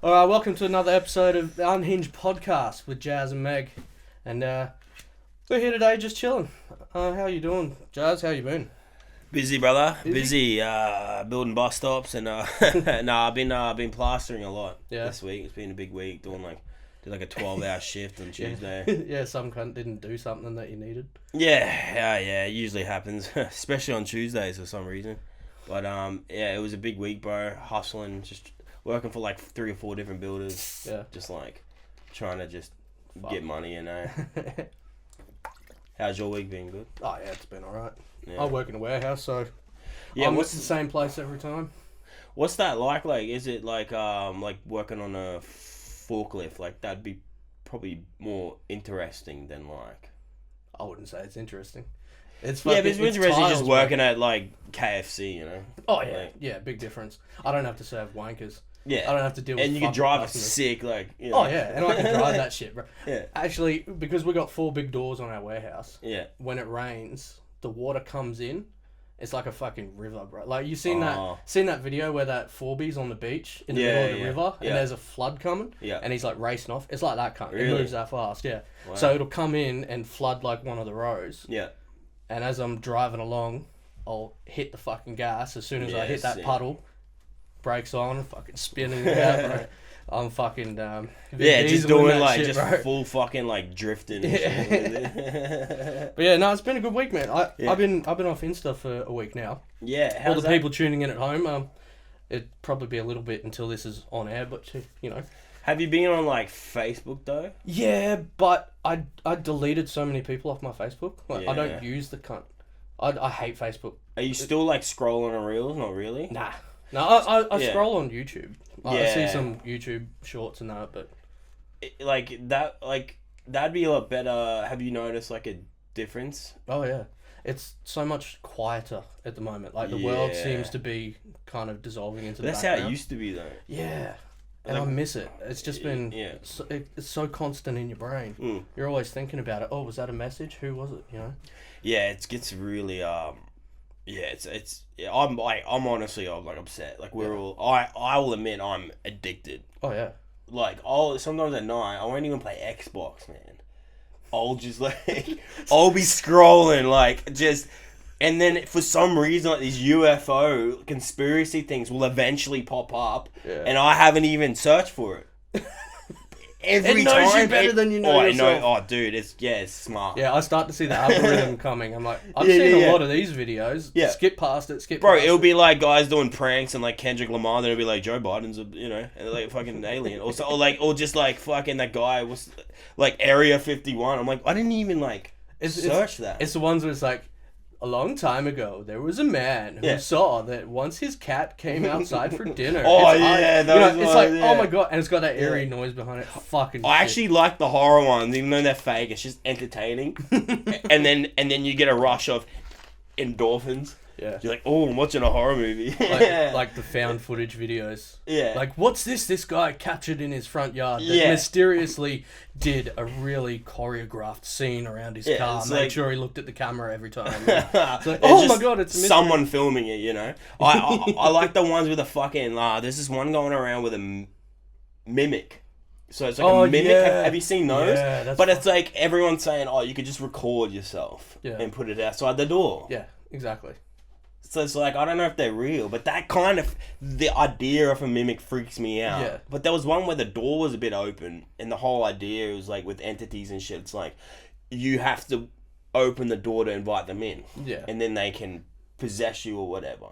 All right, welcome to another episode of the Unhinged podcast with Jazz and Meg, and we're here today just chilling. How you doing, Jazz? How you been? Busy, brother. Busy. Building bus stops and I've been plastering a lot this week. It's been a big week. Did like a 12-hour shift on Tuesday. Yeah, some cunt didn't do something that you needed. Yeah. It usually happens, especially on Tuesdays for some reason. But it was a big week, bro. Hustling, just working for like 3 or 4 different builders. Yeah. Just like trying to get money, you know. How's your week been? Good? Oh yeah, it's been alright. Yeah. I work in a warehouse, so yeah, it's the same place every time. What's that like? Like, is it like working on a forklift? Like, that'd be probably more interesting than like. I wouldn't say it's interesting. It's but it's interesting just working at like KFC, you know. Oh yeah, like, yeah, big difference. I don't have to serve wankers. Yeah, I don't have to deal with. And you can drive sick, like. You know. Oh yeah, and I can drive that shit, bro. Yeah. Actually, because we got 4 big doors on our warehouse. Yeah. When it rains, the water comes in. It's like a fucking river, bro. Like you seen that video where that 4B's on the beach in the middle of the river and there's a flood coming. Yeah. And he's like racing off. It's like that cunt. Really? It moves that fast. Yeah. Wow. So it'll come in and flood like one of the rows. Yeah. And as I'm driving along, I'll hit the fucking gas. As soon as I hit that puddle, brakes on, fucking spinning it out, bro. I'm fucking just doing like shit, just bro. full fucking like drifting. And shit. But yeah, no, it's been a good week, man. I've been off Insta for a week now. Yeah, all the people tuning in at home. It'd probably be a little bit until this is on air, but you know. Have you been on like Facebook though? Yeah, but I deleted so many people off my Facebook. Like, I don't use the cunt. I hate Facebook. Are you still like scrolling on Reels? Not really. Nah. No, I scroll on YouTube. I see some YouTube shorts and that, but that'd be a lot better. Have you noticed like a difference? Oh yeah, it's so much quieter at the moment. Like the world seems to be kind of dissolving into. That's the background. how it used to be though. Yeah, and I miss it. It's just been it's so constant in your brain. Mm. You're always thinking about it. Oh, was that a message? Who was it? You know. Yeah, it gets really I'm honestly like upset. Like I will admit I'm addicted. Oh yeah. Like sometimes at night I won't even play Xbox, man. I'll just like I'll be scrolling like just, and then for some reason like these UFO conspiracy things will eventually pop up, and I haven't even searched for it. It knows you better than you know yourself. Oh, dude, it's smart. Yeah, I start to see the algorithm coming. I'm like, I've seen a lot of these videos. Yeah. Skip past it. Bro, it'll be like guys doing pranks and like Kendrick Lamar. Then it'll be like Joe Biden's and like fucking alien. Or just like fucking that guy was like Area 51. I'm like, I didn't even like search that. It's the ones where it's like, a long time ago, there was a man who saw that once his cat came outside for dinner. It's like, oh my god, and it's got that eerie noise behind it. Fucking. I actually like the horror ones, even though they're fake. It's just entertaining, and then you get a rush of endorphins. Yeah. You're like, oh, I'm watching a horror movie. like the found footage videos. Yeah. Like, what's this guy captured in his front yard that mysteriously did a really choreographed scene around his car. Made sure he looked at the camera every time. It's like, oh my god, it's a mystery. Someone filming it, you know? I like the ones with a fucking... there's this one going around with a mimic. So it's like a mimic. Yeah. Have you seen those? Yeah, that's it's like everyone's saying, you could just record yourself and put it outside the door. Yeah, exactly. So it's like, I don't know if they're real, but that kind of, the idea of a mimic freaks me out. Yeah. But there was one where the door was a bit open, and the whole idea was like with entities and shit, it's like, you have to open the door to invite them in. Yeah. And then they can possess you or whatever.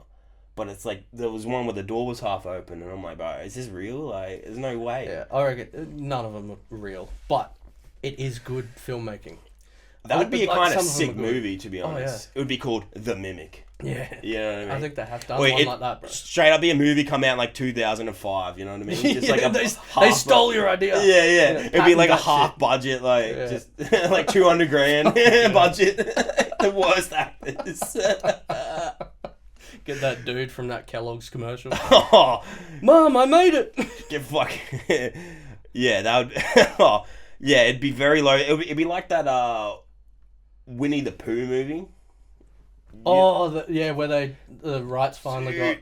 But it's like, there was one where the door was half open, and I'm like, bro, is this real? Like, there's no way. Yeah, I reckon none of them are real, but it is good filmmaking. That would be a kind of sick movie, to be honest. Oh, yeah. It would be called The Mimic. Yeah. You know what I mean? I think they have done one like that, bro. Straight up be a movie come out in like 2005, you know what I mean? Just like they stole your idea. Yeah. It'd be like a half budget, like just like 200 grand budget. The worst actors. Get that dude from that Kellogg's commercial. Oh, Mom, I made it. Get fucking... Yeah, that would... yeah, it'd be very low. It'd be like that Winnie the Pooh movie. Oh, where the rights finally got...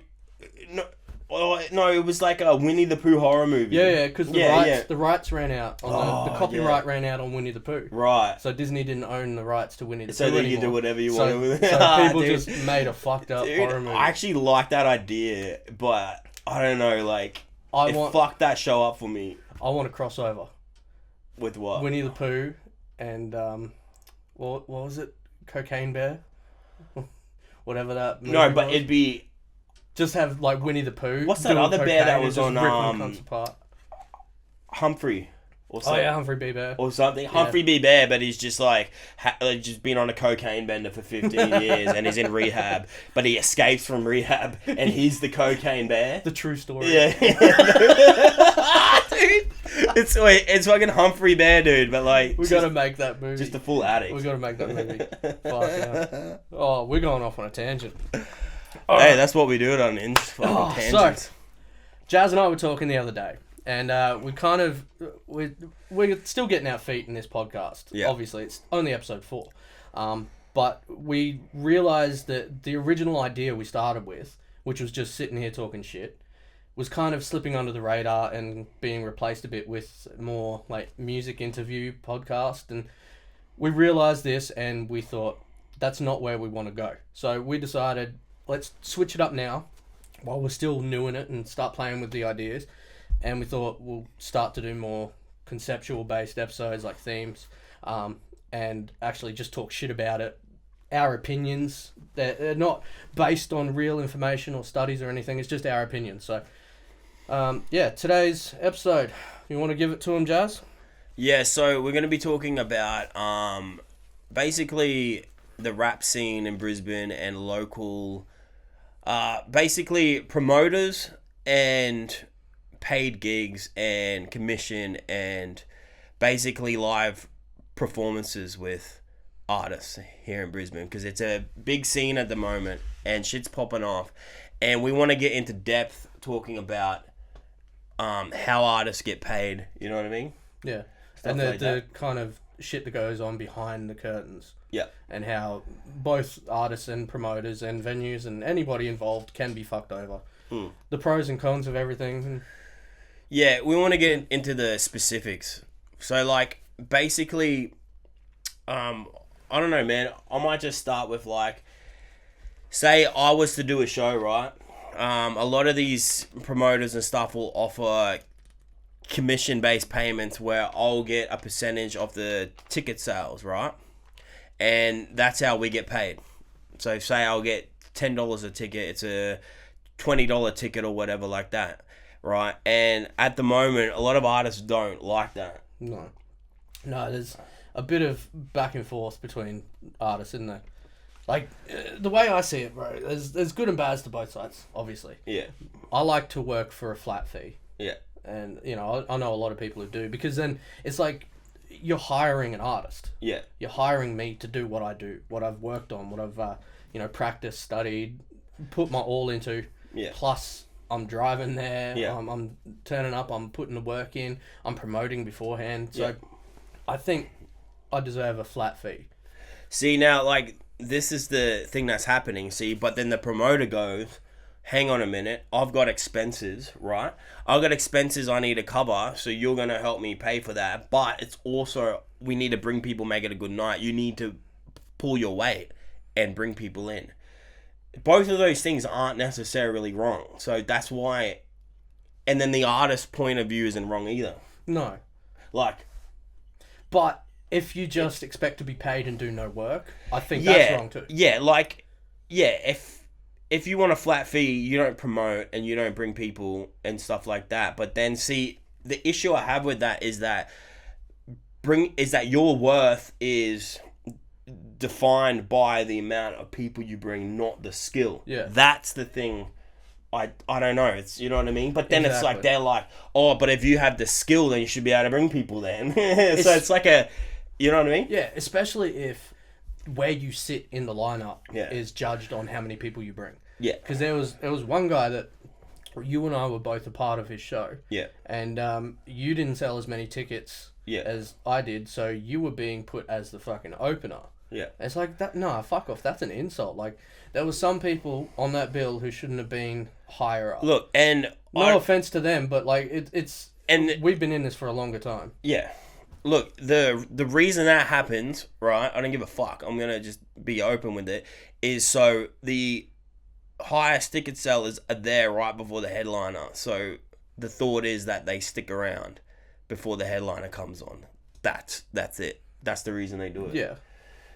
No, Oh, no, it was like a Winnie the Pooh horror movie. Yeah, because the rights ran out. The copyright ran out on Winnie the Pooh. Right. So Disney didn't own the rights to Winnie the Pooh So then you anymore. can do whatever you want with it. So people just made a fucked up horror movie. I actually like that idea, but I don't know, like, fucked that show up for me. I want a crossover. With what? Winnie the Pooh and, what was it? Cocaine Bear? Whatever that movie No, but was. it'd be... Just have, like, Winnie the Pooh. What's that other bear that was on, Humphrey? Or something. Oh, yeah, Humphrey B. Bear. Or something. Yeah. Humphrey B. Bear, but he's just, like, just been on a cocaine bender for 15 years and he's in rehab, but he escapes from rehab and he's the cocaine bear. The true story. Yeah. Dude, it's fucking Humphrey Bear, dude, but, like... We gotta make that movie. Just a full addict. We gotta make that movie. Fuck, yeah. Oh, we're going off on a tangent. Hey, that's what we do at Unhinged. So, Jazz and I were talking the other day, and we're still getting our feet in this podcast. Yeah. Obviously, it's only episode 4. But we realised that the original idea we started with, which was just sitting here talking shit, was kind of slipping under the radar and being replaced a bit with more like music interview podcast. And we realised this, and we thought that's not where we want to go. So we decided, let's switch it up now while we're still new in it and start playing with the ideas. And we thought we'll start to do more conceptual based episodes, like themes, and actually just talk shit about it. Our opinions, they're not based on real information or studies or anything. It's just our opinions. So, today's episode, you want to give it to him, Jazz? Yeah, so we're going to be talking about basically the rap scene in Brisbane and local... basically promoters and paid gigs and commission and basically live performances with artists here in Brisbane, because it's a big scene at the moment and shit's popping off, and we want to get into depth talking about how artists get paid, you know what I mean? Yeah. Stuff and the kind of shit that goes on behind the curtains. Yeah. And how both artists and promoters and venues and anybody involved can be fucked over. The pros and cons of everything. Yeah, we want to get into the specifics. So, like, basically, I don't know, man. I might just start with, like, say I was to do a show, right? A lot of these promoters and stuff will offer commission-based payments where I'll get a percentage of the ticket sales, right? And that's how we get paid. So say I'll get $10 a ticket, it's a $20 ticket or whatever like that, right? And at the moment, a lot of artists don't like that. No, there's a bit of back and forth between artists, isn't there? Like, the way I see it, bro, there's good and bads to both sides, obviously. Yeah. I like to work for a flat fee. Yeah. And, you know, I know a lot of people who do, because then it's like, you're hiring an artist. Yeah. You're hiring me to do what I do, what I've worked on, what I've, practiced, studied, put my all into. Yeah. Plus, I'm driving there. Yeah. I'm turning up. I'm putting the work in. I'm promoting beforehand. So, I think I deserve a flat fee. See, now, like, this is the thing that's happening, see, but then the promoter goes, hang on a minute, I've got expenses, right? I've got expenses I need to cover, so you're going to help me pay for that. But it's also, we need to bring people, make it a good night. You need to pull your weight and bring people in. Both of those things aren't necessarily wrong. So that's why, and then the artist's point of view isn't wrong either. No. But if you just expect to be paid and do no work, I think that's wrong too. If you want a flat fee, you don't promote and you don't bring people and stuff like that. But then, see, the issue I have with that is that your worth is defined by the amount of people you bring, not the skill. Yeah. That's the thing. I don't know. It's, you know what I mean? But then It's like, they're like, oh, but if you have the skill, then you should be able to bring people then. So it's like you know what I mean? Yeah, especially if where you sit in the lineup is judged on how many people you bring. Yeah. Because there was one guy that you and I were both a part of his show. Yeah. And you didn't sell as many tickets as I did, so you were being put as the fucking opener. Yeah. It's like that. No, fuck off. That's an insult. Like there was some people on that bill who shouldn't have been higher up. Look, and no offense to them, but like it's and we've been in this for a longer time. Yeah. Look, the reason that happens, right? I don't give a fuck. I'm gonna just be open with it. Is so the highest ticket sellers are there right before the headliner. So the thought is that they stick around before the headliner comes on. That's it. That's the reason they do it. Yeah.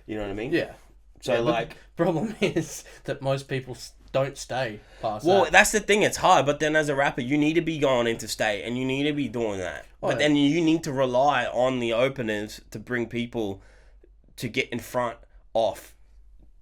You know what I mean? Yeah. So yeah, like, problem is that most people don't stay past. Well, that. that's the thing. It's hard, but then as a rapper, you need to be going into state and you need to be doing that. But then you need to rely on the openers to bring people to get in front of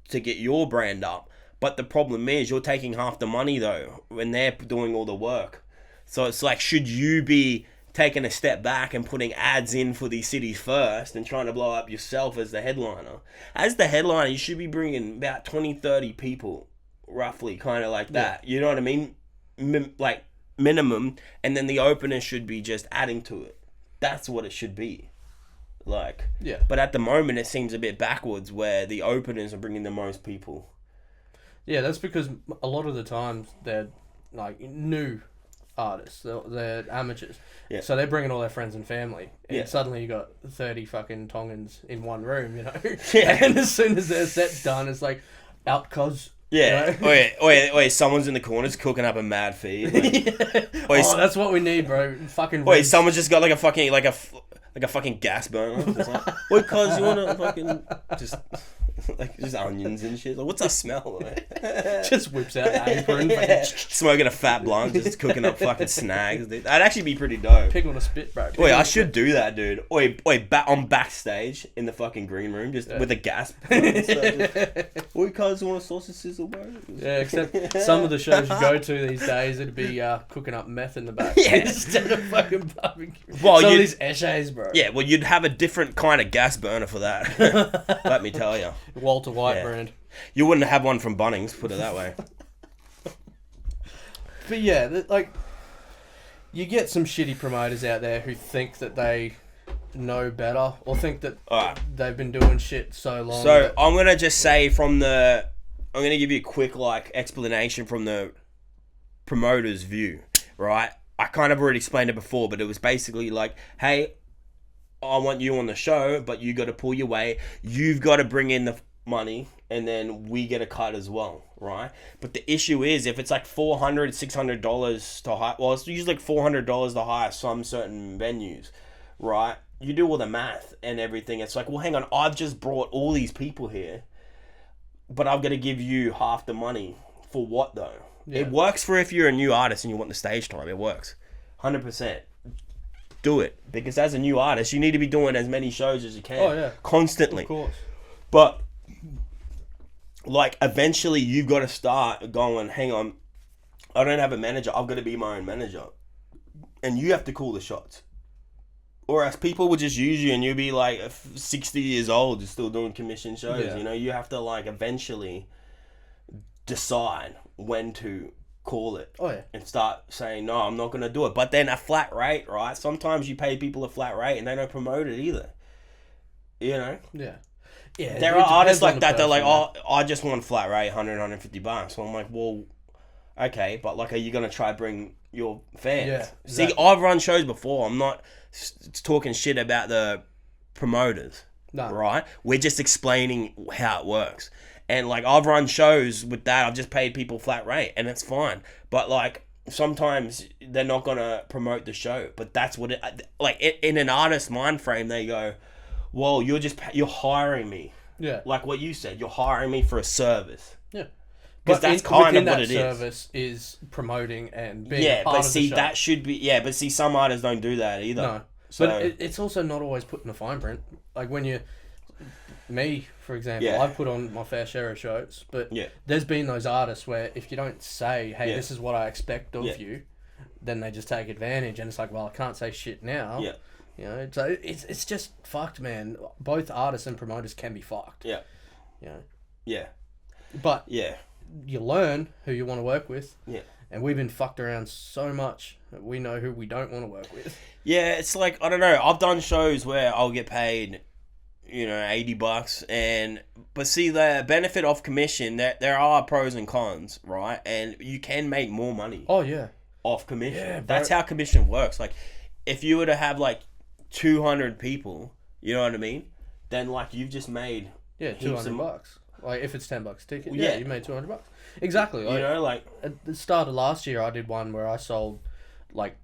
to get your brand up. But the problem is you're taking half the money though when they're doing all the work. So it's like, should you be taking a step back and putting ads in for these cities first and trying to blow up yourself as the headliner? As the headliner, you should be bringing about 20, 30 people, roughly, kind of like that. You know what I mean? Like minimum, and then the opener should be just adding to it. That's what it should be. Like, yeah. But at the moment, it seems a bit backwards where the openers are bringing the most people. Yeah, that's because a lot of the times they're like new artists, they're amateurs. Yeah. So they're bringing all their friends and family, and Yeah. suddenly you got 30 fucking Tongans in one room, you know. Yeah. And as soon as their set's done, it's like out cause. Yeah. You know? Wait, someone's in the corners cooking up a mad feed. Like, yeah. Wait, that's what we need, bro. Fucking. Wait, ribs. someone's just got like a fucking gas burner. It's like, wait, cuz you wanna fucking just onions and shit. Like, what's that smell like? Just whips out an apron. Yeah. Smoking a fat blunt, just cooking up fucking snags, dude. That'd actually be pretty dope. Pig on a spit, bro. Wait, I should do that, dude. Wait, on backstage in the fucking green room, just with a gas. Wait, cuz you want a sausage sizzle, bro? Yeah, except some of the shows you go to these days, it'd be cooking up meth in the back instead of fucking barbecue. Well, some of these eshays, bro. Yeah, well, you'd have a different kind of gas burner for that. Let me tell you. Walter White brand. You wouldn't have one from Bunnings, put it that way. But yeah, like, you get some shitty promoters out there who think that they know better, or think that they've been doing shit so long. So I'm gonna just say I'm gonna give you a quick explanation from the promoter's view, right? I kind of already explained it before, but it was basically like, hey, I want you on the show, but you got to pull your weight. You've got to bring in the money, and then we get a cut as well, right? But the issue is, if it's like $400, $600 to hire, well, it's usually like $400 to hire some certain venues, right? You do all the math and everything. It's like, well, hang on, I've just brought all these people here, but I've got to give you half the money. For what, though? Yeah. It works for if you're a new artist and you want the stage time. It works. 100%. Do it. Because as a new artist, you need to be doing as many shows as you can. Oh, yeah. Constantly. Of course. But, like, eventually you've got to start going, hang on, I don't have a manager. I've got to be my own manager. And you have to call the shots. Or else people will just use you and you'll be, like, 60 years old and still doing commission shows. Yeah. You know, you have to, like, eventually decide when to call it and start saying, no, I'm not going to do it. But then a flat rate, right? Sometimes you pay people a flat rate and they don't promote it either. You know? Yeah. There are artists like that. They're like, oh, I just want flat rate, $100, $150. So I'm like, well, okay, but like, are you going to try bring your fans? Yeah, exactly. See, I've run shows before. I'm not talking shit about the promoters, right? We're just explaining how it works. And, like, I've run shows with that. I've just paid people flat rate, and it's fine. But, like, sometimes they're not going to promote the show. But that's what it... Like, in an artist mind frame, they go, well, you're hiring me. Yeah. Like what you said. You're hiring me for a service. Yeah. Because that's kind of what it is. Service is promoting and being a part but of see, the show. that should be... Yeah, but see, some artists don't do that either. No. So, but it's also not always put in the fine print. Like, when you... Me, for example, Yeah. I've put on my fair share of shows, but there's been those artists where if you don't say, hey, this is what I expect of you, then they just take advantage, and it's like, well, I can't say shit now. Yeah. You know, so it's just fucked, man. Both artists and promoters can be fucked. Yeah. You know? Yeah. But yeah, you learn who you want to work with. Yeah. And we've been fucked around so much that we know who we don't want to work with. Yeah, it's like, I don't know. I've done shows where I'll get paid $80, but see the benefit of commission, that there are pros and cons, right? And you can make more money Oh yeah. off commission. Yeah, bro. That's how commission works. Like, if you were to have like 200 people, you know what I mean? Then like you've just made Yeah, heaps of $200. Like if it's $10 a ticket, Well, yeah, yeah. you made $200. Exactly. Like, like at the start of last year, I did one where I sold like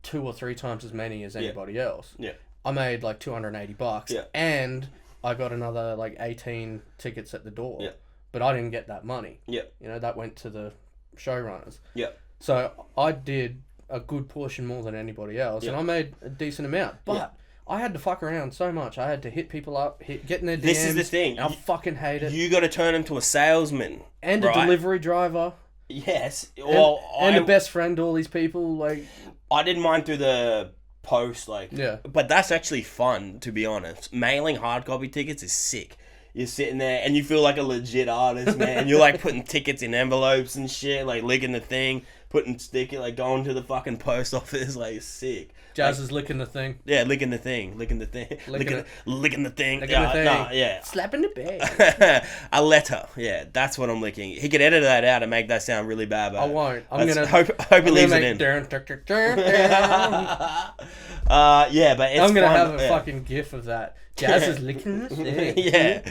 2 or 3 times as many as anybody else. Yeah. I made like $280. Yeah. And I got another like 18 tickets at the door. Yeah. But I didn't get that money. Yeah. That went to the showrunners. Yeah. So I did a good portion more than anybody else, and I made a decent amount. But I had to fuck around so much. I had to hit people up, get in their DMs. This is the thing. And I fucking hate it. You got to turn into a salesman And right? a delivery driver. Yes. And, Well, and a best friend to all these people. Like, I didn't mind through the post, like, yeah. But that's actually fun, to be honest. Mailing hard copy tickets is sick. You're sitting there and you feel like a legit artist, man. You're like putting tickets in envelopes and shit, like licking the thing, putting sticker, like going to the fucking post office, like it's sick. Jazz like, is licking the thing. Yeah, licking the thing. Licking the thing. Licking the thing. Licking the thing. Nah, yeah. Slapping the bag. A letter. Yeah, that's what I'm licking. He could edit that out and make that sound really bad, but I won't. I'm gonna hope he leaves it in. Yeah, but it's I'm gonna fun. have a fucking gif of that. Jazz is licking the thing. Yeah.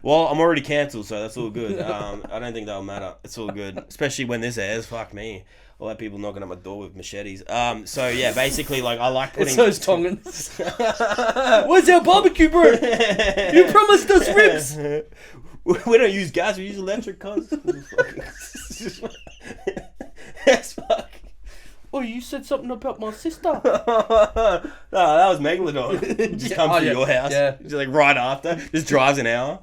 Well, I'm already cancelled, so that's all good. I don't think that'll matter. It's all good. Especially when this airs. Fuck me. I'll have people knocking at my door with machetes. So yeah, basically, like, I like putting... It's those Tongans. Where's our barbecue, bro? You promised us ribs. We don't use gas, we use electric, cuz. That's fuck. Oh, you said something about my sister. No, that was Megalodon. Just comes to your house. Yeah. Just like right after. Just drives an hour.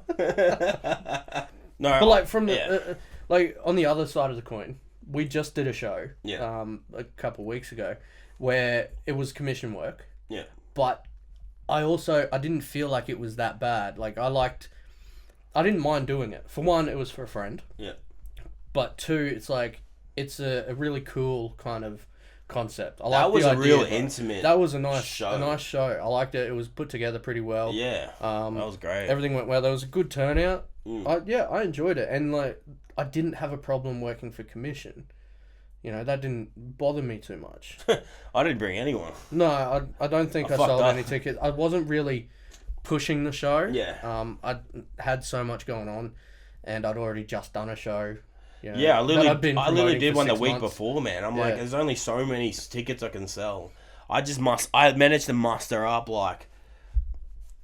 No. But like from the like on the other side of the coin, we just did a show. Yeah. A couple of weeks ago, where it was commission work. Yeah. But I didn't feel like it was that bad. Like I didn't mind doing it. For one, it was for a friend. Yeah. But two, it's like it's a really cool kind of concept. That was a real intimate. That was a nice show. I liked it. It was put together pretty well. Yeah. That was great. Everything went well. There was a good turnout. Mm. I enjoyed it, and like I didn't have a problem working for commission. That didn't bother me too much. I didn't bring anyone. No, I don't think I fucked sold up. any tickets. I wasn't really pushing the show. Yeah. I had so much going on, and I'd already just done a show. Yeah, I literally did one the week months. before, man. I'm like, there's only so many tickets I can sell. I managed to muster up like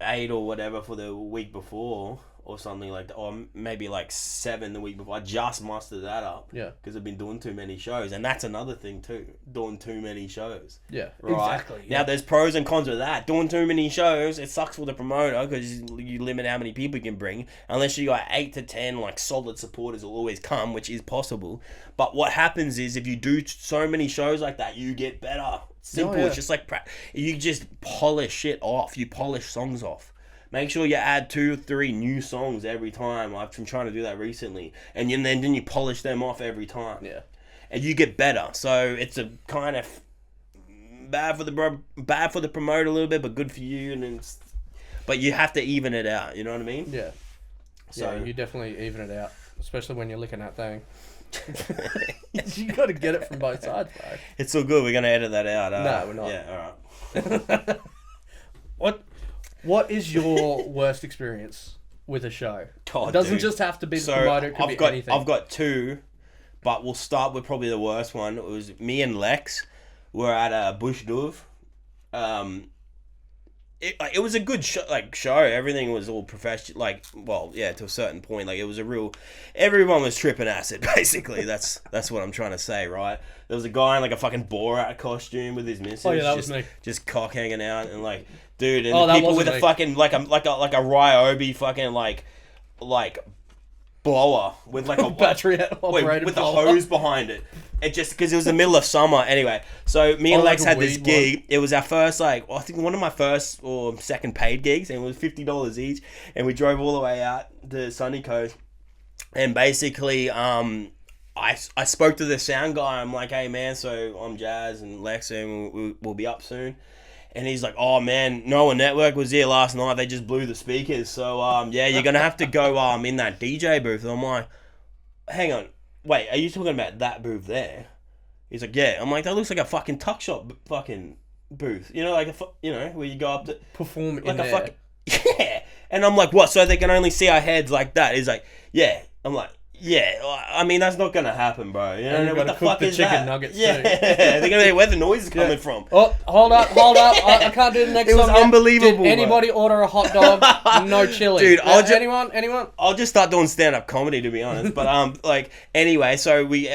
8 or whatever for the week before, or something like that, or maybe like 7 the week before. I just mustered that up. Yeah. Because I've been doing too many shows, and that's another thing too. Doing too many shows. Yeah. Right? Exactly. Yeah. Now there's pros and cons with that. Doing too many shows, it sucks for the promoter because you limit how many people you can bring. Unless you got 8 to 10 like solid supporters will always come, which is possible. But what happens is if you do so many shows like that, you get better. Simple. Oh, yeah. It's just like you just polish shit off. You polish songs off. Make sure you add 2 or 3 new songs every time. I've been trying to do that recently, and then you polish them off every time. Yeah. And you get better. So it's a kind of bad for the promoter a little bit, but good for you. But you have to even it out. You know what I mean? Yeah. So you definitely even it out, especially when you're licking that thing. You got to get it from both sides, bro. It's all good. We're gonna edit that out. No, we're not. Yeah. All right. What is your worst experience with a show? God, it doesn't dude. just have to be the promoter. It could be anything. I've got 2, but we'll start with probably the worst one. It was me and Lex. We're at a Bush Duve. It was a good show. Everything was all professional. To a certain point. Like, it was a real... Everyone was tripping acid, basically. That's what I'm trying to say, right? There was a guy in, like, a fucking Borat costume with his missus. Oh, yeah, that was me. Just cock hanging out and, like... Dude, and that people with wasn't a me. fucking... Like a Ryobi fucking, like blower with like a battery operated with the blower. hose behind it. It just because it was the middle of summer anyway. So me and Lex like a had this weed gig. It was our first I think one of my first or second paid gigs, and it was $50 each. And we drove all the way out to Sunny Coast. And basically, I spoke to the sound guy. I'm like, hey man, so I'm Jazz and Lex, and we'll be up soon. And he's like, oh man, Noah Network was here last night. They just blew the speakers. So yeah, you're gonna have to go in that DJ booth. And I'm like, hang on, wait, are you talking about that booth there? He's like, yeah. I'm like, that looks like a fucking tuck shop fucking booth. You know, like where you go up to perform like in a there. fucking yeah. And I'm like, what? So they can only see our heads like that? He's like, yeah. I'm like, yeah. I mean, that's not gonna happen, bro. You And know you've what got the to cook fuck the is chicken that? nuggets Yeah, too. they're gonna be where the noise is coming from. Oh, hold up. I can't do the next It was song yet. unbelievable, Did anybody order a hot dog? No chili. Dude, anyone? I'll just start doing stand-up comedy, to be honest. But like, anyway, so we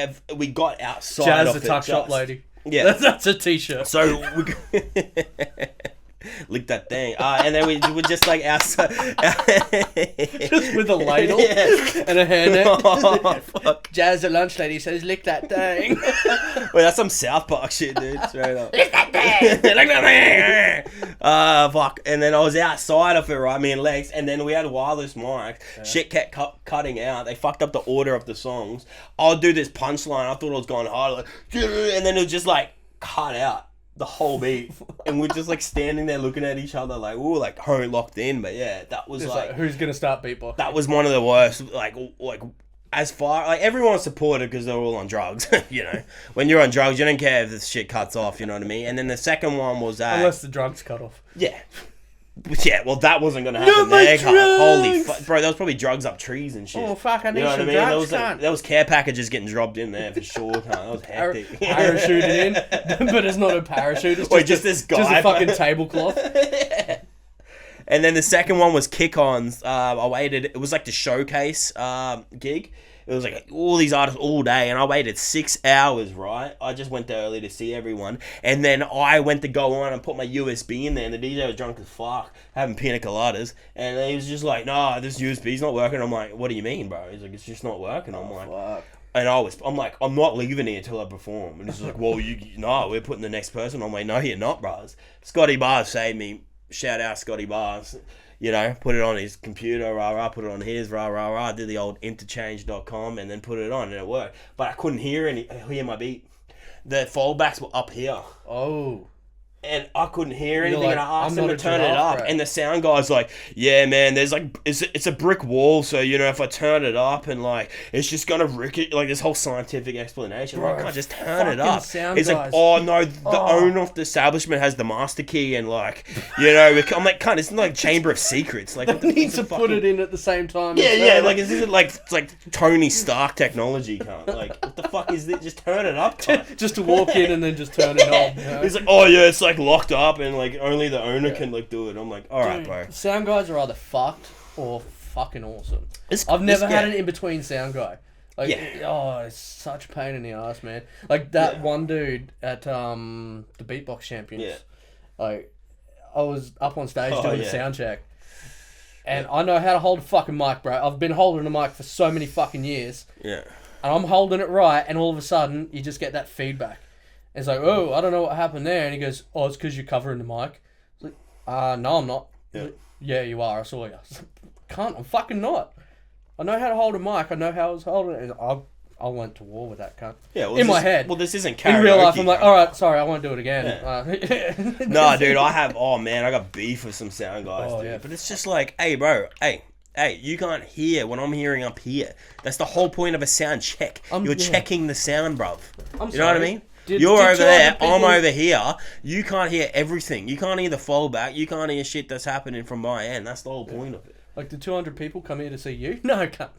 got outside. Jazz of the tuck shop lady. Yeah, that's a t-shirt. so we lick that thing, and then we were just like outside, Just with a ladle and a hairnet. Oh, fuck. Jazz the lunch lady says, "Lick that thing." Wait, that's some South Park shit, dude. Straight up. Lick that thing. Lick that thing. Fuck. And then I was outside of it, right, me and Lex, and then we had wireless mics. Yeah. Shit kept cutting out. They fucked up the order of the songs. I'll do this punchline. I thought it was going hard, like, and then it was just like cut out the whole beat, and we're just like standing there looking at each other like we were like locked in. But yeah, that was like who's gonna start beatbox? That was one of the worst. Like as far like everyone supported because they're all on drugs. You know, when you're on drugs, you don't care if this shit cuts off. You know what I mean? And then the second one was that unless the drugs cut off. Yeah. Yeah, well, that wasn't gonna happen there. Holy fuck, bro, there was probably drugs up trees and shit. Oh fuck, I need some drugs. Drugs, there was care packages getting dropped in there for sure. That was hectic. Parachuted in, but it's not a parachute. It's just this guy, just a fucking tablecloth. Yeah. And then the second one was kick-ons. I waited. It was like the showcase gig. It was like all these artists all day, and I waited 6 hours, right? I just went there early to see everyone, and then I went to go on and put my USB in there, and the DJ was drunk as fuck, having pina coladas, and he was just like, nah, this USB's not working. I'm like, what do you mean, bro? He's like, it's just not working. I'm like, fuck. And I'm like, I'm not leaving here until I perform. And he's like, well, we're putting the next person. I'm like, no, you're not, bros. Scotty Bars saved me. Shout out Scotty Bars. You know, put it on his computer, put it on his, did the old interchange.com and then put it on and it worked. But I couldn't hear my beat. The fallbacks were up here. Oh. And I couldn't hear anything, like, and I asked I'm him to turn it up. Right? And the sound guy's like, yeah, man, there's like, it's a brick wall, so, you know, if I turn it up and, like, it's just gonna rick it, like, this whole scientific explanation. Bro, I can't just turn it up. He's like, oh, no, the owner of the establishment has the master key, and, like, you know, I'm like, cunt, it's not like Chamber of Secrets. Like, they need to put it in at the same time. Yeah, like, is it like, it's like Tony Stark technology, cunt? Like, what the fuck is this? Just turn it up, cunt. Just to walk in and then just turn it on. You know? He's like, oh, yeah, it's like locked up and like only the owner can like do it. I'm like, all right, bro. Sound guys are either fucked or fucking awesome. I've never had an in between sound guy. Like, it's such a pain in the ass, man. Like that one dude at the beatbox champions. Yeah. Like, I was up on stage doing the sound check, and I know how to hold a fucking mic, bro. I've been holding a mic for so many fucking years. Yeah. And I'm holding it right, and all of a sudden you just get that feedback. It's like, oh, I don't know what happened there. And he goes, oh, it's because you're covering the mic. It's like, no, I'm not. Yeah. Like, yeah, you are. I saw you. Can't. I'm fucking not. I know how to hold a mic. I know how I was holding it. I went to war with that cunt. Yeah, well, in my head. Well, this isn't karaoke. In real life, I'm like, all right, sorry, I won't do it again. Yeah. No, dude, I got beef with some sound guys, dude. Yeah. But it's just like, hey, bro, hey, you can't hear what I'm hearing up here. That's the whole point of a sound check. You're checking the sound, bruv. You know what I mean? You're over there, I'm over here. You can't hear everything. You can't hear the fallback. You can't hear shit that's happening from my end. That's the whole point of it. Like, the 200 people come here to see you? No, can't.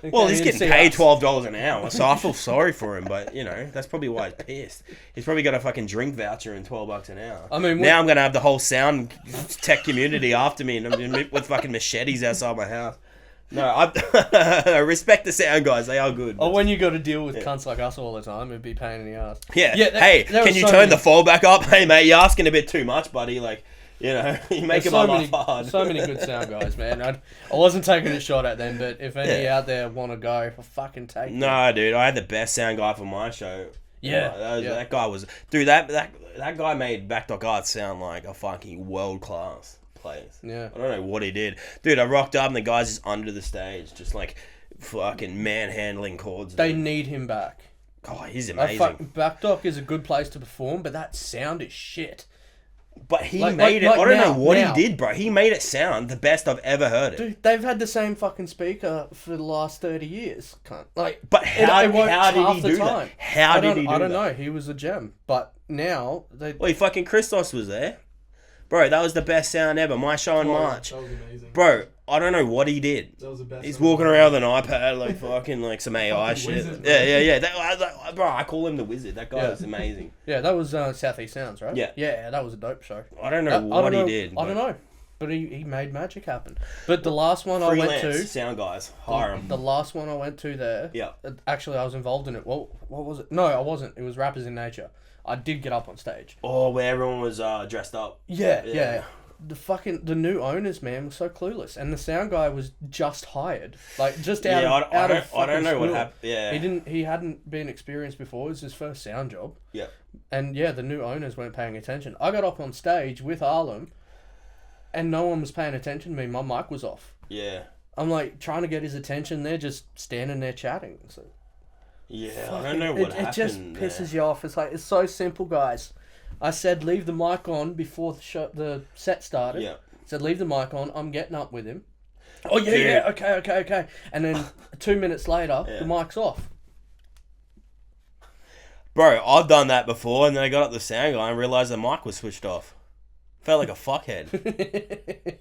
Well, he's getting paid $12 an hour, so I feel sorry for him. But, you know, that's probably why he's pissed. He's probably got a fucking drink voucher and $12 an hour. I mean, now I'm going to have the whole sound tech community after me and with fucking machetes outside my house. No, I respect the sound guys. They are good. Oh, when you got to deal with cunts like us all the time, it'd be a pain in the ass. Yeah. Hey, can you turn the fallback up? Hey, mate, you're asking a bit too much, buddy. Like, you know, you make my life hard. So many good sound guys, man. I wasn't taking a shot at them, but if any out there want to go, I'll fucking take them. No, dude, I had the best sound guy for my show. Yeah. That guy was... Dude, that guy made Backdock Arts sound like a fucking world-class place. Yeah. I don't know what he did. Dude, I rocked up and the guy's just under the stage, just like fucking manhandling chords. They need him back. Oh, he's amazing. Backdock is a good place to perform, but that sound is shit. But he Like- made like it. I don't know now- what now. he did, bro. He made it sound the best I've ever heard it. Dude, they've had the same fucking speaker for the last 30 years. Cunt. Like, But how it works did half he the do time. that? How did he do that? I don't know. He was a gem. But now, they... Well, fucking Christos was there. Bro, that was the best sound ever. My show in March. That was amazing. Bro, I don't know what he did. That was the best. He's sound walking ever. around with an iPad, like fucking like some AI Fucking shit. wizard, bro. Yeah. Bro, I call him the wizard. That guy Yeah. is amazing. Yeah, that was Southeast Sounds, right? Yeah. Yeah, that was a dope show. I don't know what he did. I don't know. But he made magic happen. But the last one I went Freelance to... sound guys, hire him. The last one I went to there... Yeah. Actually, I was involved in it. Well, what was it? No, I wasn't. It was Rappers in Nature. I did get up on stage. Oh, where everyone was dressed up. Yeah. The new owners, man, were so clueless, and the sound guy was just hired, like just out of I fucking don't know what school. happened. Yeah. He hadn't been experienced before. It was his first sound job. Yeah. And yeah, the new owners weren't paying attention. I got up on stage with Harlem, and no one was paying attention to me. My mic was off. Yeah. I'm like trying to get his attention. They're just standing there chatting. So, Yeah. I don't know what happened. It just pisses you off. It's like, it's so simple, guys. I said leave the mic on before the set started. Yeah. Said leave the mic on. I'm getting up with him. Oh yeah, Dude. yeah, okay. And then 2 minutes later, Yeah. the mic's off. Bro, I've done that before, and then I got up the sound guy and realised the mic was switched off. Felt like a fuckhead.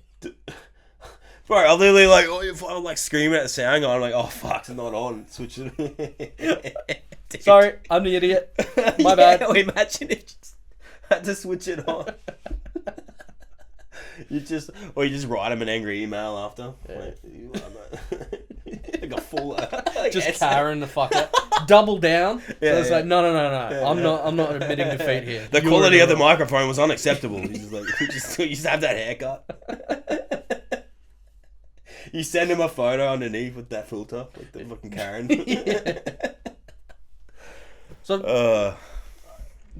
Bro, I literally I'm like screaming at the sound guy. I'm like, oh fuck, it's not on. Switch it. Dude. Sorry, I'm the idiot. My bad. Yeah, imagine if you just had to switch it on. you just write him an angry email after. Yeah. Like a full. Just Karen the fucker. Double down. Yeah, So it's yeah. like, no. Yeah, I'm not admitting defeat here. The You're quality of the wrong. microphone was unacceptable. He's just like, you just have that haircut. You send him a photo underneath with that filter, like the fucking Karen. So,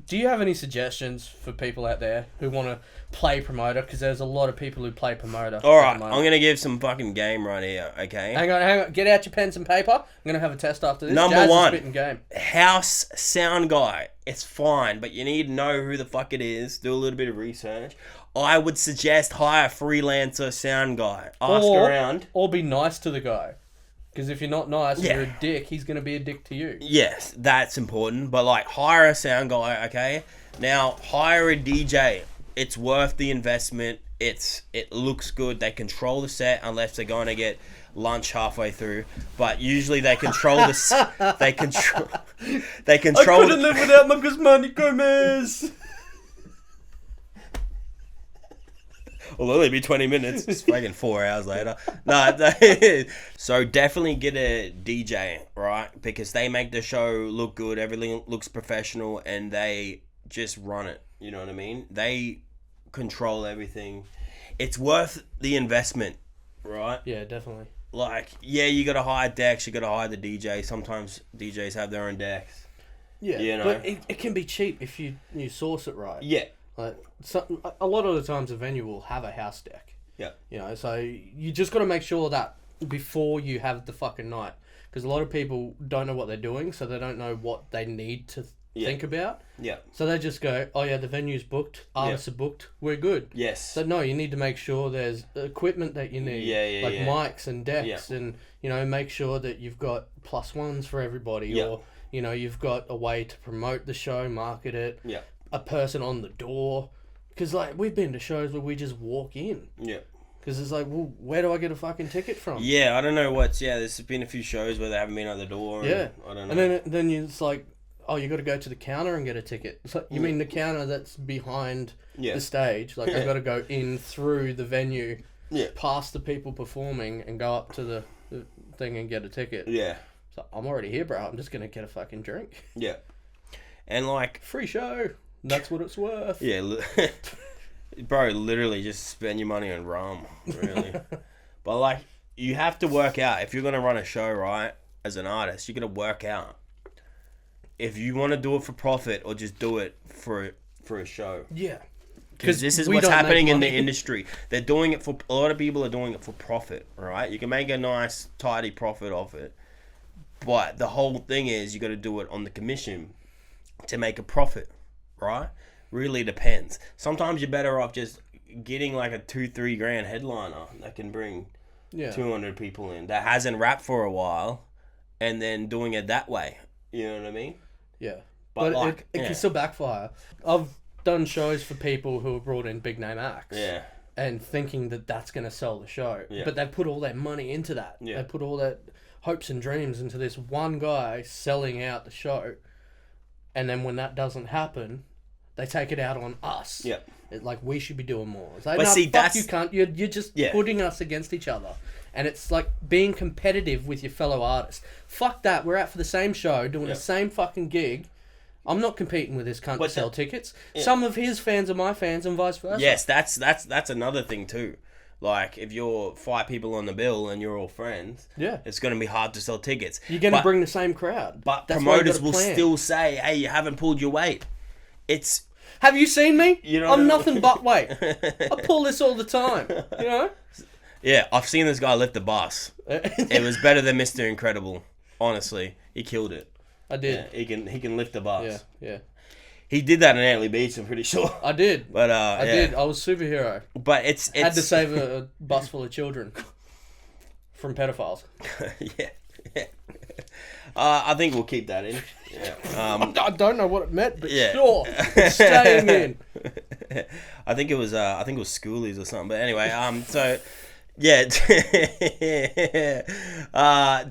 do you have any suggestions for people out there who want to play promoter? Because there's a lot of people who play promoter. All at right, the I'm moment. gonna give some fucking game right here. Okay. Hang on. Get out your pens and paper. I'm gonna have a test after this. Number Jazz is one. spitting game. House sound guy. It's fine, but you need to know who the fuck it is. Do a little bit of research. I would suggest hire a freelancer sound guy. Ask around. Or be nice to the guy. Because if you're not nice and Yeah. you're a dick, he's gonna be a dick to you. Yes, that's important. But like, hire a sound guy. Okay. Now hire a DJ. It's worth the investment. It looks good. They control the set unless they're going to get lunch halfway through. But usually they control the. They control. They control. I couldn't live without my Guzmani Gomez. Well, it'll only be 20 minutes. It's fucking 4 hours later. So definitely get a DJ, right? Because they make the show look good. Everything looks professional, and they just run it. You know what I mean? They control everything. It's worth the investment, right? Yeah, definitely. Like, yeah, you gotta hire decks. You gotta hire the DJ. Sometimes DJs have their own decks. Yeah, You know. but it can be cheap if you source it right. Yeah. Like a lot of the times, a venue will have a house deck. Yeah. You know, so you just got to make sure that before you have the fucking night, because a lot of people don't know what they're doing, so they don't know what they need to think about. Yeah. So they just go, oh yeah, the venue's booked, artists are booked, we're good. Yes. So no, you need to make sure there's equipment that you need, Yeah, like yeah. mics and decks, and you know, make sure that you've got +1s for everybody, or you know, you've got a way to promote the show, market it. Yeah. A person on the door, because like we've been to shows where we just walk in. Yeah. Because it's like, well, where do I get a fucking ticket from? Yeah, I don't know what's... Yeah, there's been a few shows where they haven't been at the door. And Yeah. I don't know. And then it's like, oh, you got to go to the counter and get a ticket. It's like, you mean the counter that's behind the stage? Like, I've got to go in through the venue, past the people performing, and go up to the thing and get a ticket. Yeah. So I'm already here, bro. I'm just going to get a fucking drink. Yeah. And like... Free show. That's what it's worth. Yeah. Bro, literally just spend your money on rum, really. But like, you have to work out. If you're going to run a show, right, as an artist, you got to work out if you want to do it for profit or just do it for a show. Yeah. Because this is we what's don't make happening in the money. industry. They're doing it for... A lot of people are doing it for profit, right? You can make a nice, tidy profit off it. But the whole thing is you got to do it on the commission to make a profit, right? really depends. Sometimes you're better off just getting like a 2-3 grand headliner that can bring 200 people in that hasn't rapped for a while, and then doing it that way. You know what I mean? Yeah. But like, it can still backfire. I've done shows for people who have brought in big name acts. Yeah. And thinking that that's going to sell the show. Yeah. But they put all their money into that. Yeah. They put all their hopes and dreams into this one guy selling out the show. And then when that doesn't happen, they take it out on us. Yeah. It's like, we should be doing more. It's like, but see, that's... you can't. You're just putting us against each other. And it's like being competitive with your fellow artists. Fuck that. We're out for the same show, doing the same fucking gig. I'm not competing with this cunt to sell tickets. Yeah. Some of his fans are my fans and vice versa. Yes, that's another thing too. Like, if you're 5 people on the bill and you're all friends, it's going to be hard to sell tickets. You're going to bring the same crowd. But that's promoters will still say, hey, you haven't pulled your weight. Have you seen me? I'm nothing but weight. I pull this all the time, you know? Yeah, I've seen this guy lift the bus. It was better than Mr. Incredible. Honestly, he killed it. I did. Yeah, he can lift the bus. Yeah. He did that in Antley Beach, I'm pretty sure. I did. But I did. I was superhero. But it's had to save a bus full of children from pedophiles. Yeah. I think we'll keep that in. Yeah. I don't know what it meant, but sure, it's staying in. I think it was schoolies or something. But anyway, so yeah,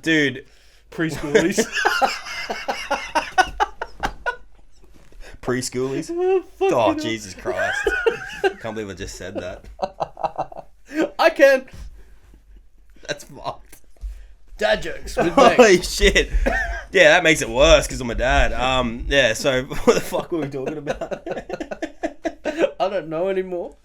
dude, preschoolies. Preschoolies? Oh, Jesus Christ. Can't believe I just said that. I can. That's fucked. Dad jokes. Holy shit. Yeah, that makes it worse because I'm a dad. Yeah, so what the fuck were we talking about? I don't know anymore.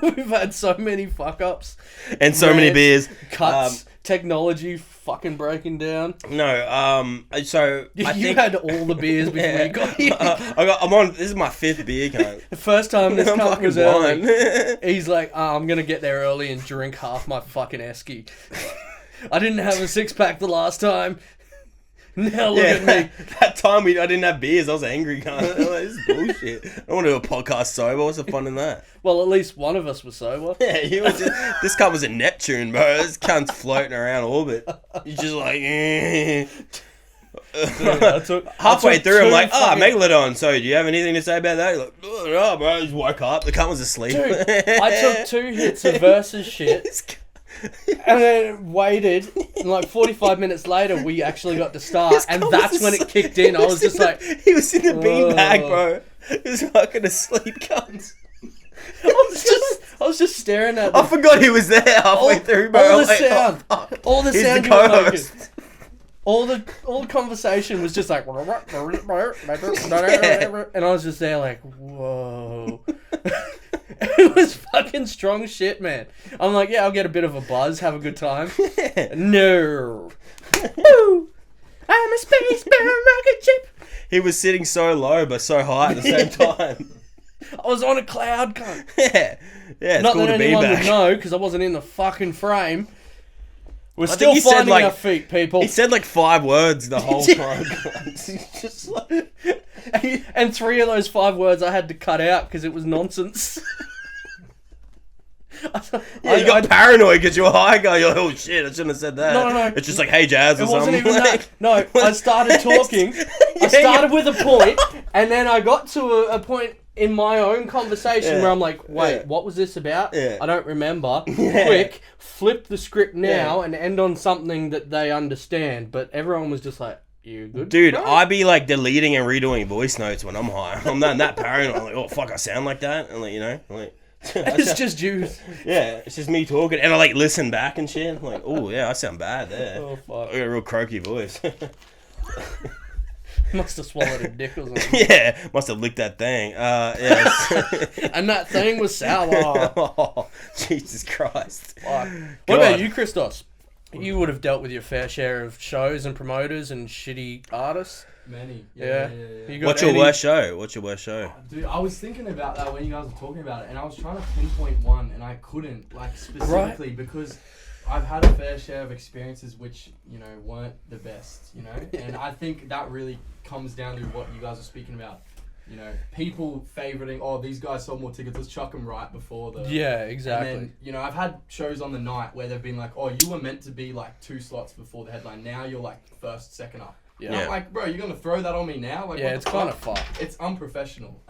We've had so many fuck-ups. And so many beers. Cuts. Technology fucking breaking down. No, so you had all the beers before you got here. I'm on. This is my 5th beer, cunt. The first time this cunt was early, he's like, I'm gonna get there early and drink half my fucking esky. I didn't have a 6-pack the last time. Now look at me. That time I didn't have beers. I was angry, cunt. This is bullshit. I don't want to do a podcast sober. What's the fun in that? Well, at least one of us was sober. Yeah, he was just, this cunt was in Neptune, bro. This cunt's floating around orbit. He's just like, Dude, halfway through, I'm like, Megalodon, so do you have anything to say about that? He's like, oh, no, bro. I just woke up. The cunt was asleep. Dude, I took 2 hits of Versus shit. And then waited, and like 45 minutes later, we actually got to start, and that's when it kicked in. I was just like... He was in the beanbag, bro. He was fucking asleep, cunt. I was just staring at him. I forgot he was there halfway through, bro. All the sound. All the sound you were making. All the conversation was just like... And I was just there like, whoa... It was fucking strong shit, man. I'm like, yeah, I'll get a bit of a buzz, have a good time. No. Woo! I'm a spaceman rocket ship. He was sitting so low but so high at the same time. I was on a cloud, cunt. Yeah. It's not cool that to be anyone back. would know, because I wasn't in the fucking frame. We're still finding our feet, people. He said like 5 words the whole time. He's just like... And 3 of those 5 words I had to cut out because it was nonsense. You got paranoid because you were high guy. You're like, oh shit, I shouldn't have said that. No. It's just like, hey Jazz or something. It wasn't even that. No, I started talking. I started with a point, and then I got to a point in my own conversation where I'm like, wait, what was this about? I don't remember. Quick, flip the script now and end on something that they understand. But everyone was just like, you good? Dude, I'd be like deleting and redoing voice notes when I'm high. I'm not that paranoid. I'm like, oh fuck, I sound like that. And like, you know, like... It's just you. Yeah, it's just me talking, and I like listen back and shit. I'm like, oh yeah, I sound bad there. Oh fuck, I got a real croaky voice. Must have swallowed a dick or something. Yeah, must have licked that thing. Yeah. And that thing was sour. Oh, Jesus Christ. Fuck. What about you, Christos? You would have dealt with your fair share of shows and promoters and shitty artists. Many. Yeah. What's your worst show? Dude, I was thinking about that when you guys were talking about it, and I was trying to pinpoint one, and I couldn't, like, specifically, because I've had a fair share of experiences which, you know, weren't the best, you know? And I think that really comes down to what you guys are speaking about. You know, people favoriting, oh, these guys sold more tickets, let's chuck them right before the... Yeah, exactly. And then, you know, I've had shows on the night where they've been like, oh, you were meant to be like 2 slots before the headline. Now you're like first, second up. Yeah. And I'm like, bro, you're going to throw that on me now? Like, Yeah, what it's the kind fuck? of fucked. It's unprofessional.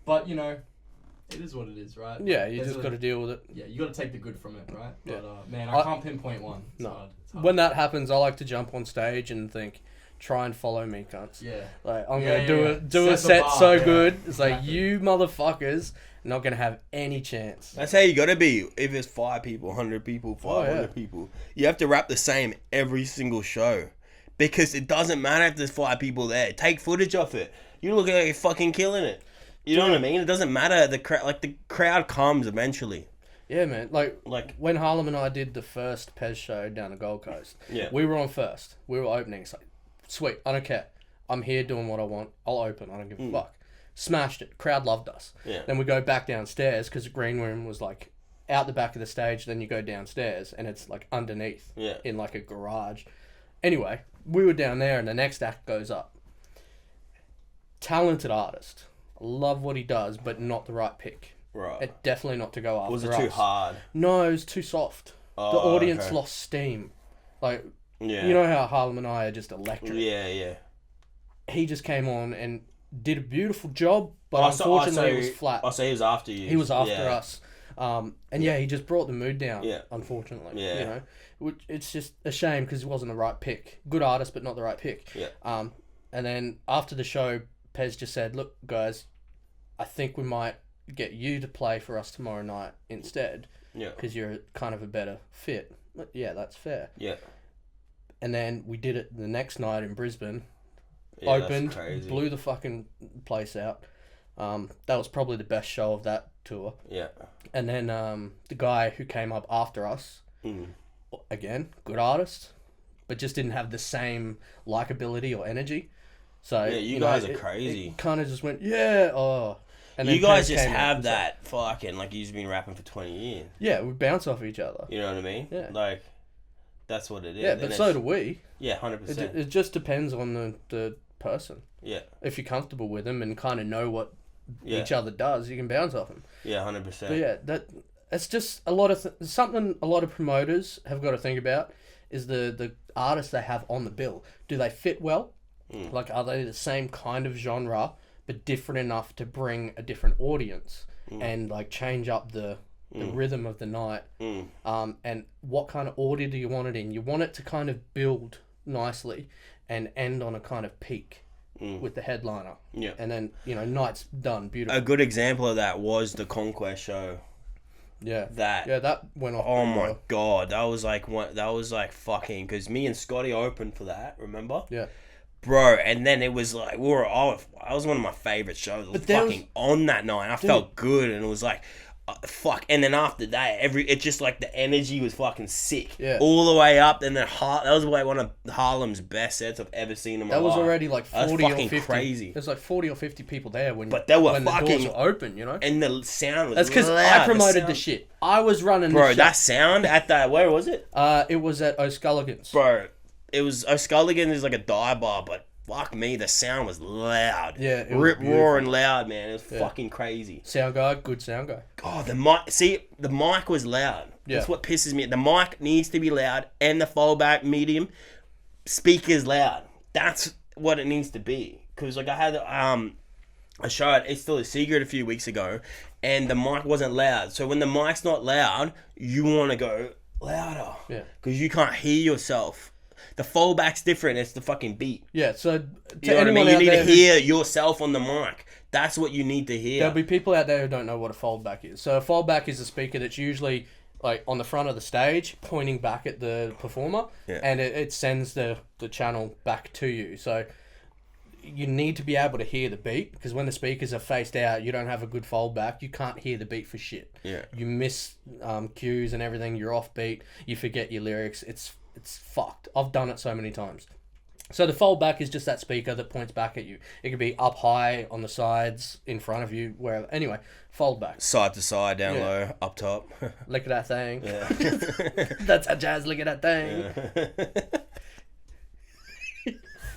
But, you know, it is what it is, right? Yeah, you just got to deal with it. Yeah, you got to take the good from it, right? Yeah. But, man, I can't pinpoint one. It's No. hard. It's hard. When that happens, I like to jump on stage and think, try and follow me, cunts. Yeah. Like, I'm Yeah, going to do a Set the set bar, so yeah. good. It's like, Exactly. you motherfuckers are not going to have any chance. That's how you gotta be. If it's 5 people, 100 people, 500 yeah. people, you have to rap the same every single show, because it doesn't matter if there's 5 people there. Take footage off it. You look like you're fucking killing it. You know what I mean? It doesn't matter. The crowd comes eventually. Yeah, man. Like Like- when Harlem and I did the first Pez show down the Gold Coast, Yeah. we were on first. We were opening. It's like, sweet, I don't care. I'm here doing what I want. I'll open. I don't give a fuck. Smashed it. Crowd loved us. Yeah. Then we go back downstairs because the green room was like out the back of the stage. Then you go downstairs and it's like underneath Yeah. in like a garage. Anyway, we were down there and the next act goes up. Talented artist. Love what he does, but not the right pick. Right. It definitely not to go after Was it us. too hard? No, it was too soft. Oh, The audience okay. lost steam. Like, Yeah. you know how Harlem and I are just electric. Yeah, yeah. He just came on and did a beautiful job, but Oh, unfortunately it was flat. Oh, so he was after you. He was after Yeah. us. And yeah, he just brought the mood down, Yeah. unfortunately. Yeah. You know, which it's just a shame because he wasn't the right pick. Good artist, but not the right pick. Yeah. And then after the show, Pez just said, look, guys, I think we might get you to play for us tomorrow night instead Yeah. because you're kind of a better fit. But yeah, that's fair. Yeah. And then we did it the next night in Brisbane. Yeah, that's Opened, crazy. blew the fucking place out. That was probably the best show of that tour. Yeah. And then the guy who came up after us, again, good artist, but just didn't have the same likability or energy. So Yeah, you know, guys are crazy. It kind of just went, yeah, oh. And then You guys Pez just came out have and said- that fucking, like, you've been rapping for 20 years. Yeah, we bounce off each other. You know what I mean? Yeah. Like, that's what it is. Yeah, And but it's- so do we. Yeah, 100%. It just depends on the person. Yeah. If you're comfortable with them and kind of know what Yeah. each other does, you can bounce off them. Yeah, 100%. But yeah, it's just a lot of something a lot of promoters have got to think about is the artists they have on the bill. Do they fit well? Like, are they the same kind of genre but different enough to bring a different audience and like change up the rhythm of the night? And what kind of order do you want it in? You want it to kind of build nicely and end on a kind of peak with the headliner. Yeah. And then, you know, night's done beautiful. A good example of that was the Conquest show. Yeah. That. Yeah, that went off. Oh pretty my well. god, that was like one. That was like fucking. Because me and Scotty opened for that. Remember? Yeah. Bro, and then it was like we were all. I was one of my favorite shows. I was there was- fucking on that night. I felt good, and it was like, fuck. And then after that, it just like the energy was fucking sick. Yeah. All the way up, and then that was like one of Harlem's best sets I've ever seen in my That life. was already like That was 40 or fucking 50. crazy. There's like 40 or 50 people there when But they were when the fucking- doors were open, you know? And the sound was. That's because loud. I promoted the sound- shit. I was running Bro, the that shit. sound at that. Where was it? It was at O'Sculligan's. Bro, it was O'Sculligan is like a dive bar, but fuck me, the sound was loud. Yeah, it was rip beautiful. roaring loud, man. It was fucking crazy. Sound guy, good sound guy. Oh, the mic. See, the mic was loud. Yeah. That's what pisses me. The mic needs to be loud, and the fallback medium speakers loud. That's what it needs to be. Cause like I had a show at It's Still a Secret a few weeks ago, and the mic wasn't loud. So when the mic's not loud, you want to go louder. Yeah. Because you can't hear yourself. The fallback's different. It's the fucking beat. Yeah, so to You know what I anyone mean? You out need there to hear yourself on the mic. That's what you need to hear. there'll be people out there who don't know what a foldback is. So a foldback is a speaker that's usually like on the front of the stage, pointing back at the performer, Yeah. and it sends the channel back to you. So you need to be able to hear the beat, because when the speakers are faced out, you don't have a good foldback. You can't hear the beat for shit. Yeah. You miss cues and everything. You're off beat. You forget your lyrics. It's fucked. I've done it so many times. So the foldback is just that speaker that points back at you. It could be up high, on the sides, in front of you, wherever. Anyway, foldback. Side to side, down Yeah. low, up top. Look at that thing. Yeah. That's how jazz look at that thing.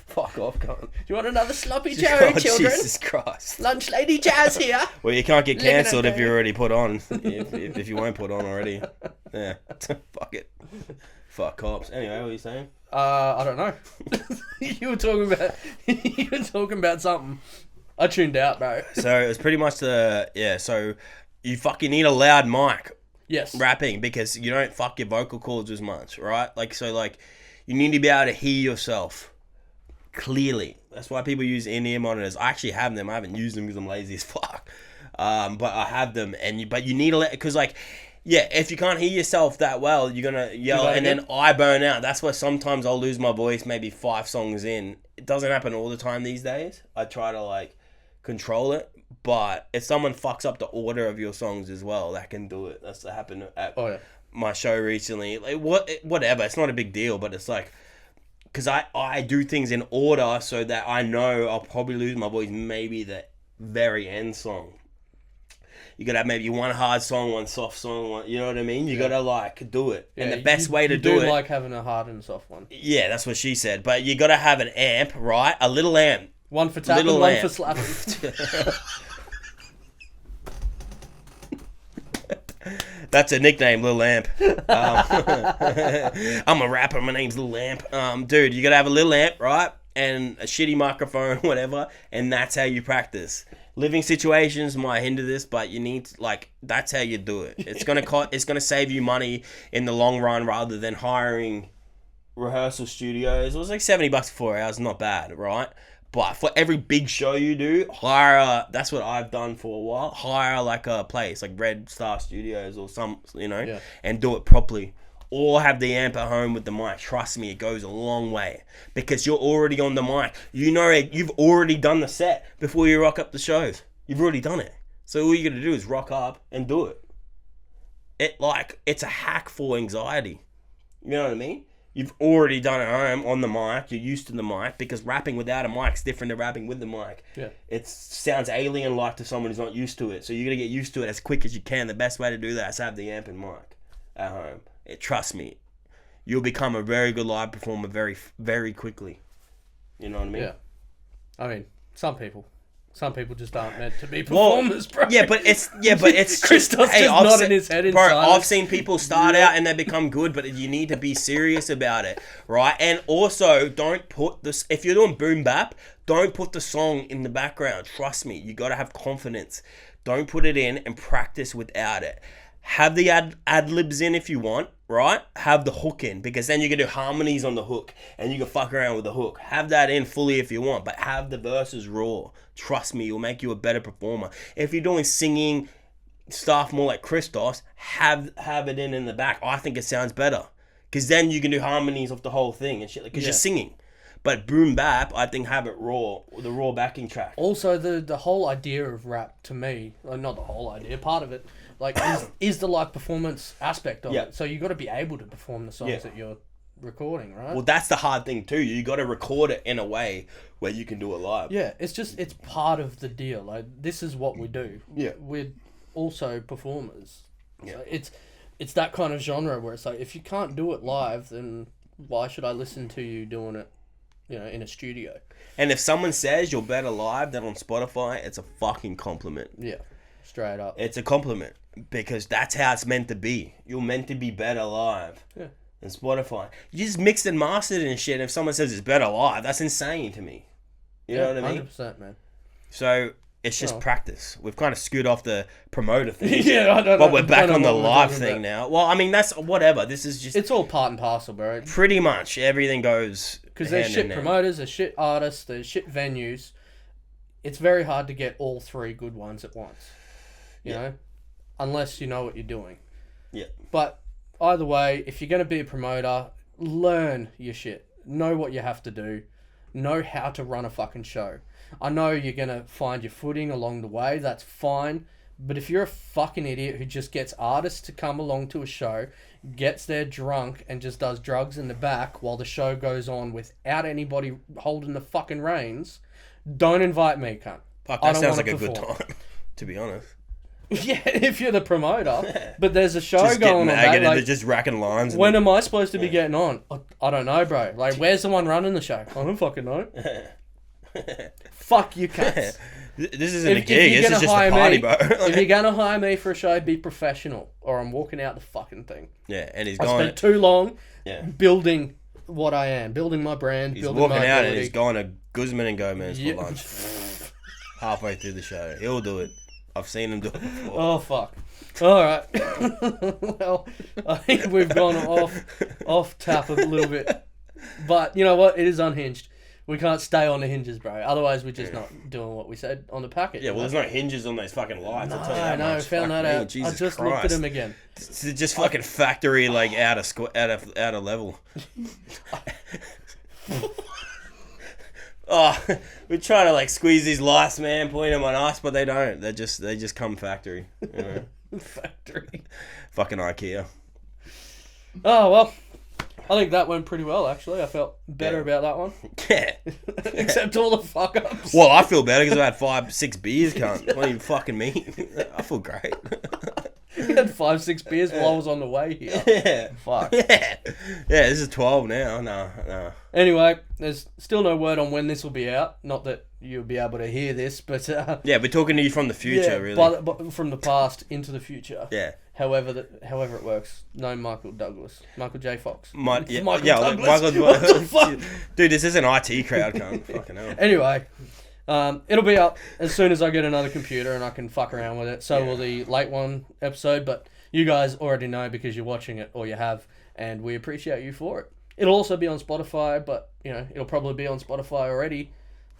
Fuck off, cunt. Do you want another sloppy Joe, children? Jesus Christ. Lunch lady Jazz here. Well, you can't get Living cancelled it, if you're already put on. if you weren't put on already. Yeah. Fuck it. Fuck cops. Anyway, what were you saying? I don't know. you were talking about something. I tuned out, bro. So it was pretty much so you fucking need a loud mic. Yes. Rapping, because you don't fuck your vocal cords as much, right? You need to be able to hear yourself clearly. That's why people use in-ear monitors. I actually have them. I haven't used them because I'm lazy as fuck. But I have them, but you need to because if you can't hear yourself that well, you're gonna yell, and then I burn out. That's why sometimes I'll lose my voice maybe 5 songs in. It doesn't happen all the time these days. I try to control it. But if someone fucks up the order of your songs as well, that can do it. That's what happened at my show recently. Whatever, it's not a big deal, but it's because I do things in order so that I know I'll probably lose my voice maybe the very end song. You gotta have maybe one hard song, one soft song, you know what I mean? You gotta do it. Yeah, and the best way to do it... like having a hard and soft one. Yeah, that's what she said. But you gotta have an amp, right? A little amp. One for tapping, one for slapping. That's a nickname, Lil Amp. I'm a rapper. My name's Lil Amp. Dude, you gotta have a little amp, right? And a shitty microphone, whatever. And that's how you practice. Living situations might hinder this, but you need that's how you do it. It's gonna save you money in the long run rather than hiring rehearsal studios. It was $70 for 4 hours, not bad, right? But for every big show you do, that's what I've done for a while. Hire a place like Red Star Studios or some, and do it properly. Or have the amp at home with the mic. Trust me, it goes a long way because you're already on the mic. You've already done the set before you rock up the shows. You've already done it. So all you got to do is rock up and do it. It's a hack for anxiety. You know what I mean? You've already done it at home on the mic. You're used to the mic because rapping without a mic is different to rapping with the mic. Yeah. It sounds alien-like to someone who's not used to it. So you're going to get used to it as quick as you can. The best way to do that is have the amp and mic at home. Trust me. You'll become a very good live performer very, very quickly. You know what I mean? Yeah. I mean, some people just aren't meant to be performers, bro. Yeah, but it's Christoph's just nodding his head in silence. I've seen people start out and they become good, but you need to be serious about it, right? And also, don't put this. If you're doing boom bap, don't put the song in the background. Trust me, you got to have confidence. Don't put it in and practice without it. Have the ad libs in if you want, right? Have the hook in, because then you can do harmonies on the hook and you can fuck around with the hook. Have that in fully if you want, but have the verses raw. Trust me, it'll make you a better performer. If you're doing singing stuff more like Christos, have it in the back. I think it sounds better, because then you can do harmonies off the whole thing and shit, because you're singing. But boom bap, I think have it raw, the raw backing track. Also, the whole idea of rap, to me, not the whole idea, part of it, is the live performance aspect of it. So you got to be able to perform the songs that you're recording, right? Well, that's the hard thing too. You got to record it in a way where you can do it live. Yeah, it's part of the deal. This is what we do. Yeah, we're also performers. Yeah, so it's that kind of genre where it's if you can't do it live, then why should I listen to you doing it, in a studio? And if someone says you're better live than on Spotify, it's a fucking compliment. Yeah, straight up. It's a compliment, because that's how it's meant to be. You're meant to be better live. Yeah. Than Spotify. You just mixed and mastered and shit. If someone says it's better live, that's insane to me. You know what I mean? 100%, man. So it's just practice. We've kind of screwed off the promoter thing. Yeah, I don't know. But we're back on the live thing now. Well, I mean, that's whatever. This is just... It's all part and parcel, bro. Pretty much. Everything goes because there's shit promoters, there's shit artists, there's shit venues. It's very hard to get all three good ones at once. You know? Unless you know what you're doing. Yeah. But either way, if you're going to be a promoter, learn your shit. Know what you have to do. Know how to run a fucking show. I know you're going to find your footing along the way. That's fine. But if you're a fucking idiot who just gets artists to come along to a show, gets there drunk and just does drugs in the back while the show goes on without anybody holding the fucking reins, don't invite me, cunt. Fuck, that sounds like a good time, to be honest. Yeah, if you're the promoter. But there's a show Just going getting on. maggot That, and just racking lines. when am I supposed to be getting on? I don't know, bro. Like, where's the one running the show? I don't fucking know. Fuck you, cunts. This isn't a gig. This is just a party, bro. If you're gonna hire me for a show, be professional, or I'm walking out the fucking thing. Yeah, and he's I going. spent too long Yeah. building what I am, building my brand. He's building walking my out ability. and he's going to Guzman and Gomez Yeah. for lunch. Halfway through the show, he'll do it. I've seen him do it before. Oh fuck! All right. Well, I think we've gone off tap a little bit, but you know what? It is unhinged. We can't stay on the hinges, bro. Otherwise, we're just not doing what we said on the packet. Yeah, well, there's no hinges on those fucking lights. I'll tell you that No, much. found Fuck that me, out. Jesus I just Christ. looked at him again. It's just fucking factory, like out of level. Oh, we're trying to like squeeze these lights, man, point them on us, but they don't. They just come factory. You know? Factory. Fucking IKEA. Oh well, I think that went pretty well. Actually, I felt better about that one. Yeah. Except all the fuck ups. Well, I feel better because I had 5-6 beers, cunt. What do you fucking mean? I feel great. You had 5-6 beers while I was on the way here. Yeah. Fuck. Yeah. Yeah, this is 12 now. No. Anyway, there's still no word on when this will be out. Not that you'll be able to hear this, but Yeah, we're talking to you from the future, yeah, really. but from the past into the future. Yeah. However it works. No Michael J. Fox. Michael Douglas. Michael, What the fuck? Dude, this is an IT crowd, cunt. Fucking hell. Anyway, it'll be up as soon as I get another computer and I can fuck around with it. So will the late one episode, but you guys already know because you're watching it or you have, and we appreciate you for it. It'll also be on Spotify, but you know it'll probably be on Spotify already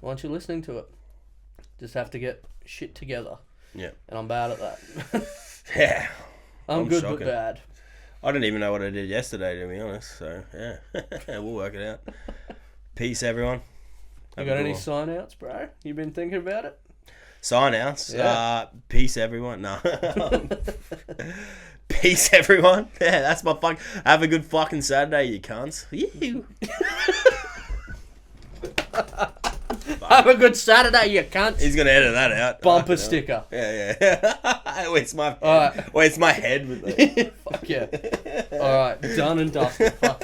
once you're listening to it. Just have to get shit together. Yeah. And I'm bad at that. Yeah. I'm good shocking. but bad. I don't even know what I did yesterday, to be honest. So, yeah. We'll work it out. Peace, everyone. You got any sign outs, bro? You been thinking about it? Sign outs? Yeah. Peace, everyone. No. Peace, everyone. Yeah, that's my fuck. Have a good fucking Saturday, you cunts. Yee-hoo. Have a good Saturday, you cunts. He's gonna edit that out. Bumper sticker. Yeah. Where's my All right. Where's my head with it? Fuck yeah. All right, done and dusted. Fuck